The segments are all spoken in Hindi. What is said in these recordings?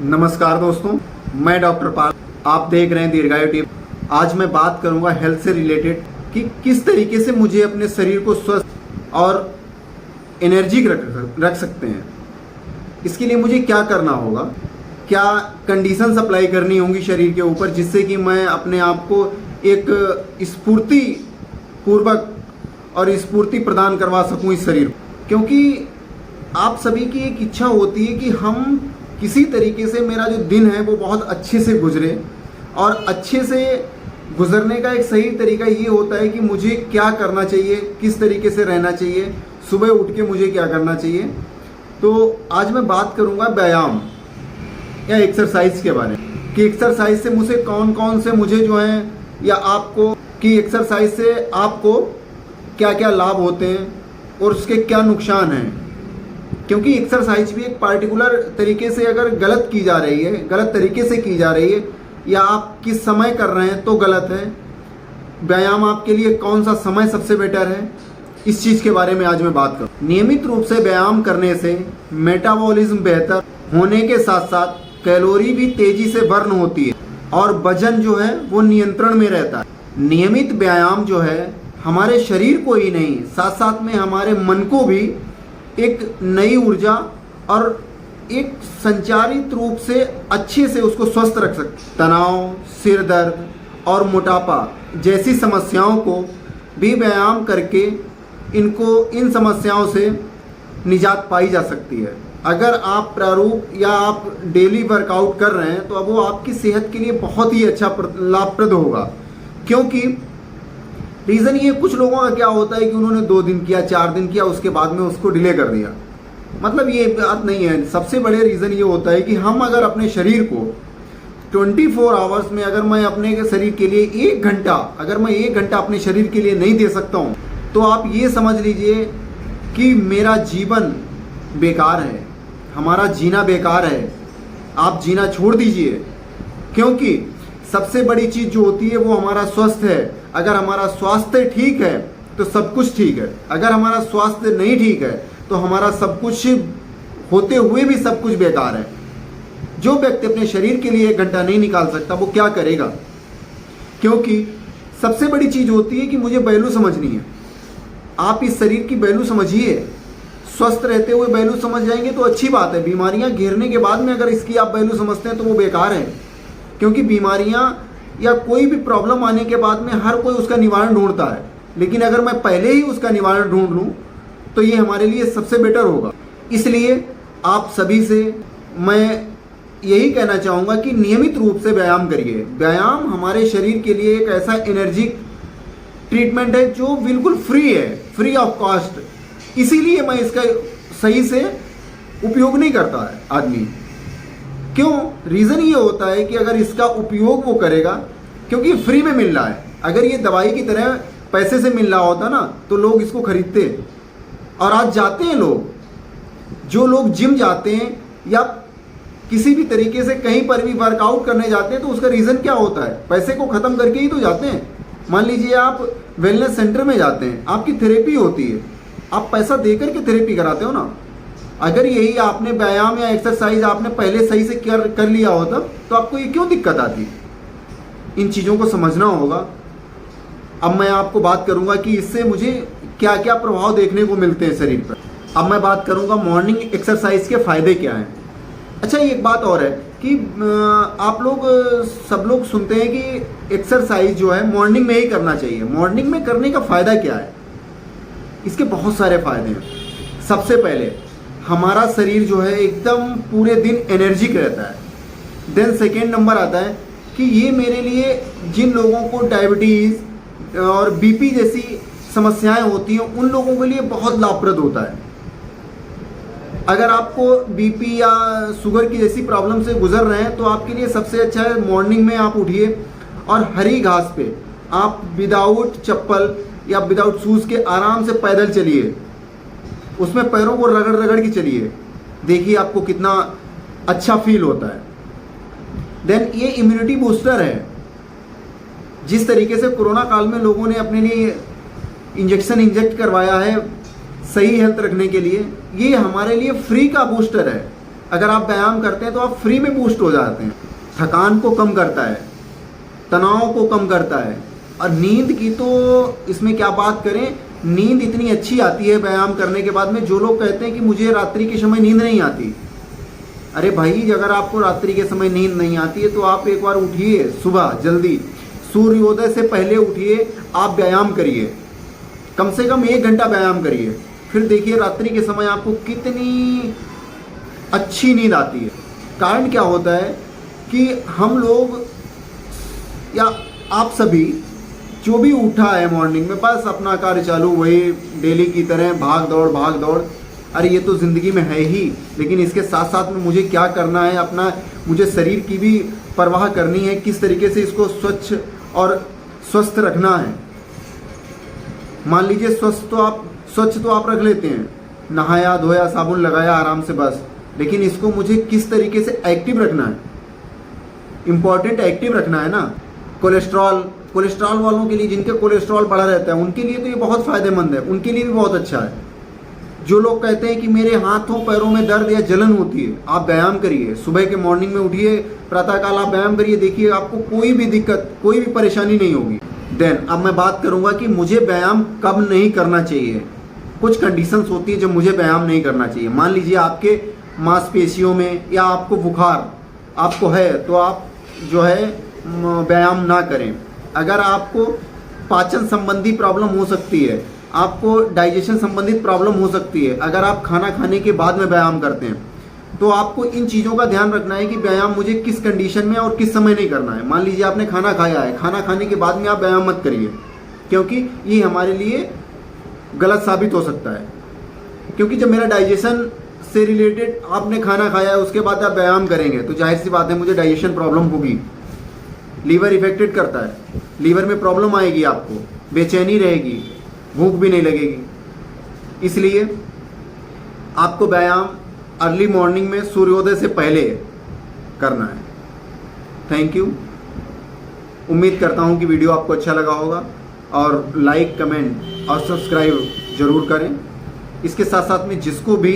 नमस्कार दोस्तों, मैं डॉक्टर पाल, आप देख रहे हैं दीर्घायु टिप। आज मैं बात करूंगा हेल्थ से रिलेटेड कि किस तरीके से मुझे अपने शरीर को स्वस्थ और एनर्जी रख सकते हैं। इसके लिए मुझे क्या करना होगा, क्या कंडीशंस अप्लाई करनी होंगी शरीर के ऊपर, जिससे कि मैं अपने आप को एक स्फूर्ति पूर्वक और स्फूर्ति प्रदान करवा सकूं इस शरीर को। क्योंकि आप सभी की एक इच्छा होती है कि हम किसी तरीके से मेरा जो दिन है वो बहुत अच्छे से गुजरे, और अच्छे से गुजरने का एक सही तरीका ये होता है कि मुझे क्या करना चाहिए, किस तरीके से रहना चाहिए, सुबह उठ के मुझे क्या करना चाहिए। तो आज मैं बात करूँगा व्यायाम या एक्सरसाइज के बारे में कि एक्सरसाइज से मुझे कौन कौन से मुझे जो है या आपको कि एक्सरसाइज से आपको क्या क्या लाभ होते हैं और उसके क्या नुकसान हैं। क्योंकि एक्सरसाइज भी एक पार्टिकुलर तरीके से अगर गलत की जा रही है, गलत तरीके से की जा रही है, या आप किस समय कर रहे हैं तो गलत है। व्यायाम आपके लिए कौन सा समय सबसे बेटर है, इस चीज़ के बारे में आज मैं बात करूँ। नियमित रूप से व्यायाम करने से मेटाबॉलिज्म बेहतर होने के साथ साथ कैलोरी भी तेजी से बर्न होती है और वजन जो है वो नियंत्रण में रहता है। नियमित व्यायाम जो है हमारे शरीर को ही नहीं, साथ साथ में हमारे मन को भी एक नई ऊर्जा और एक संचारित रूप से अच्छे से उसको स्वस्थ रख सकते। तनाव, सिर दर्द और मोटापा जैसी समस्याओं को भी व्यायाम करके इन समस्याओं से निजात पाई जा सकती है। अगर आप प्रारूप या आप डेली वर्कआउट कर रहे हैं तो अब वो आपकी सेहत के लिए बहुत ही अच्छा लाभप्रद होगा। क्योंकि रीज़न ये, कुछ लोगों का क्या होता है कि उन्होंने 2 दिन किया, 4 दिन किया, उसके बाद में उसको डिले कर दिया। मतलब ये बात नहीं है। सबसे बड़े रीज़न ये होता है कि हम अगर अपने शरीर को 24 आवर्स में अगर मैं अपने शरीर के लिए 1 घंटा, अगर मैं 1 घंटा अपने शरीर के लिए नहीं दे सकता हूँ तो आप ये समझ लीजिए कि मेरा जीवन बेकार है, हमारा जीना बेकार है। आप जीना छोड़ दीजिए। क्योंकि सबसे बड़ी चीज़ जो होती है वो हमारा स्वस्थ है। अगर हमारा स्वास्थ्य ठीक है तो सब कुछ ठीक है। अगर हमारा स्वास्थ्य नहीं ठीक है तो हमारा सब कुछ होते हुए भी सब कुछ बेकार है। जो व्यक्ति अपने शरीर के लिए 1 घंटा नहीं निकाल सकता वो क्या करेगा। क्योंकि सबसे बड़ी चीज़ होती है कि मुझे वैल्यू समझनी है। आप इस शरीर की वैल्यू समझिए। स्वस्थ रहते हुए वैल्यू समझ जाएंगे तो अच्छी बात है। बीमारियां घेरने के बाद में अगर इसकी आप वैल्यू समझते हैं तो वो बेकार है। क्योंकि बीमारियां या कोई भी प्रॉब्लम आने के बाद में हर कोई उसका निवारण ढूंढता है, लेकिन अगर मैं पहले ही उसका निवारण ढूंढ लूँ तो ये हमारे लिए सबसे बेटर होगा। इसलिए आप सभी से मैं यही कहना चाहूँगा कि नियमित रूप से व्यायाम करिए। व्यायाम हमारे शरीर के लिए एक ऐसा एनर्जी ट्रीटमेंट है जो बिल्कुल फ्री है, फ्री ऑफ कॉस्ट। इसीलिए मैं इसका सही से उपयोग नहीं करता है आदमी। क्यों? रीज़न ये होता है कि अगर इसका उपयोग वो करेगा, क्योंकि फ्री में मिल रहा है। अगर ये दवाई की तरह पैसे से मिल रहा होता ना तो लोग इसको खरीदते। और आज जाते हैं लोग, जो लोग जिम जाते हैं या किसी भी तरीके से कहीं पर भी वर्कआउट करने जाते हैं तो उसका रीज़न क्या होता है? पैसे को ख़त्म करके ही तो जाते हैं। मान लीजिए आप वेलनेस सेंटर में जाते हैं, आपकी थेरेपी होती है, आप पैसा देकर के थेरेपी कराते हो ना। अगर यही आपने व्यायाम या एक्सरसाइज आपने पहले सही से कर लिया होता तो आपको ये क्यों दिक्कत आती? इन चीज़ों को समझना होगा। अब मैं आपको बात करूंगा कि इससे मुझे क्या क्या प्रभाव देखने को मिलते हैं शरीर पर। अब मैं बात करूंगा मॉर्निंग एक्सरसाइज के फ़ायदे क्या हैं। अच्छा, एक बात और है कि आप लोग सब लोग सुनते हैं कि एक्सरसाइज जो है मॉर्निंग में ही करना चाहिए। मॉर्निंग में करने का फ़ायदा क्या है? इसके बहुत सारे फ़ायदे हैं। सबसे पहले हमारा शरीर जो है एकदम पूरे दिन एनर्जिक रहता है। देन सेकेंड नंबर आता है कि ये मेरे लिए जिन लोगों को डायबिटीज़ और बीपी जैसी समस्याएं होती हैं उन लोगों के लिए बहुत लाभप्रद होता है। अगर आपको बीपी या शुगर की जैसी प्रॉब्लम से गुजर रहे हैं तो आपके लिए सबसे अच्छा है मॉर्निंग में आप उठिए और हरी घास पे आप विदाउट चप्पल या विदाउट शूज़ के आराम से पैदल चलिए। उसमें पैरों को रगड़ रगड़ के चलिए, देखिए आपको कितना अच्छा फील होता है। देन ये इम्यूनिटी बूस्टर है। जिस तरीके से कोरोना काल में लोगों ने अपने लिए इंजेक्ट करवाया है सही हेल्थ रखने के लिए, ये हमारे लिए फ्री का बूस्टर है। अगर आप व्यायाम करते हैं तो आप फ्री में बूस्ट हो जाते हैं। थकान को कम करता है, तनाव को कम करता है। और नींद की तो इसमें क्या बात करें, नींद इतनी अच्छी आती है व्यायाम करने के बाद में। जो लोग कहते हैं कि मुझे रात्रि के समय नींद नहीं आती, अरे भाई अगर आपको रात्रि के समय नींद नहीं आती है तो आप एक बार उठिए, सुबह जल्दी सूर्योदय से पहले उठिए, आप व्यायाम करिए, कम से कम 1 घंटा व्यायाम करिए, फिर देखिए रात्रि के समय आपको कितनी अच्छी नींद आती है। कारण क्या होता है कि हम लोग या आप सभी जो भी उठा है मॉर्निंग में, बस अपना कार्य चालू, वही डेली की तरह भाग दौड़। अरे ये तो ज़िंदगी में है ही, लेकिन इसके साथ साथ में मुझे क्या करना है, अपना मुझे शरीर की भी परवाह करनी है, किस तरीके से इसको स्वच्छ और स्वस्थ रखना है। मान लीजिए स्वच्छ तो आप रख लेते हैं, नहाया धोया साबुन लगाया आराम से बस, लेकिन इसको मुझे किस तरीके से एक्टिव रखना है, इम्पॉर्टेंट एक्टिव रखना है ना। कोलेस्ट्रॉल वालों के लिए, जिनके कोलेस्ट्रॉल बढ़ा रहता है, उनके लिए तो ये बहुत फ़ायदेमंद है, उनके लिए भी बहुत अच्छा है। जो लोग कहते हैं कि मेरे हाथों पैरों में दर्द या जलन होती है, आप व्यायाम करिए, सुबह के मॉर्निंग में उठिए, प्रातःकाल आप व्यायाम करिए, देखिए आपको कोई भी दिक्कत, कोई भी परेशानी नहीं होगी। देन अब मैं बात करूंगा कि मुझे व्यायाम कब नहीं करना चाहिए। कुछ कंडीशंस होती है जब मुझे व्यायाम नहीं करना चाहिए। मान लीजिए आपके मांसपेशियों में या आपको बुखार आपको है तो आप जो है व्यायाम ना करें। अगर आपको पाचन संबंधी प्रॉब्लम हो सकती है, आपको डाइजेशन संबंधित प्रॉब्लम हो सकती है, अगर आप खाना खाने के बाद में व्यायाम करते हैं, तो आपको इन चीज़ों का ध्यान रखना है कि व्यायाम मुझे किस कंडीशन में और किस समय नहीं करना है। मान लीजिए आपने खाना खाया है, खाना खाने के बाद में आप व्यायाम मत करिए, क्योंकि ये हमारे लिए गलत साबित हो सकता है। क्योंकि जब मेरा डाइजेशन से रिलेटेड आपने खाना खाया है, उसके बाद आप व्यायाम करेंगे तो जाहिर सी बात है मुझे डाइजेशन प्रॉब्लम होगी, लीवर इफेक्टेड करता है, लीवर में प्रॉब्लम आएगी, आपको बेचैनी रहेगी, भूख भी नहीं लगेगी। इसलिए आपको व्यायाम अर्ली मॉर्निंग में सूर्योदय से पहले करना है। Thank you. उम्मीद करता हूँ कि वीडियो आपको अच्छा लगा होगा, और लाइक, कमेंट और सब्सक्राइब ज़रूर करें। इसके साथ साथ में जिसको भी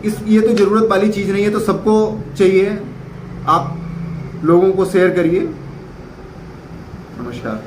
ये तो ज़रूरत वाली चीज़ नहीं है, तो सबको चाहिए, आप लोगों को शेयर करिए। नमस्कार।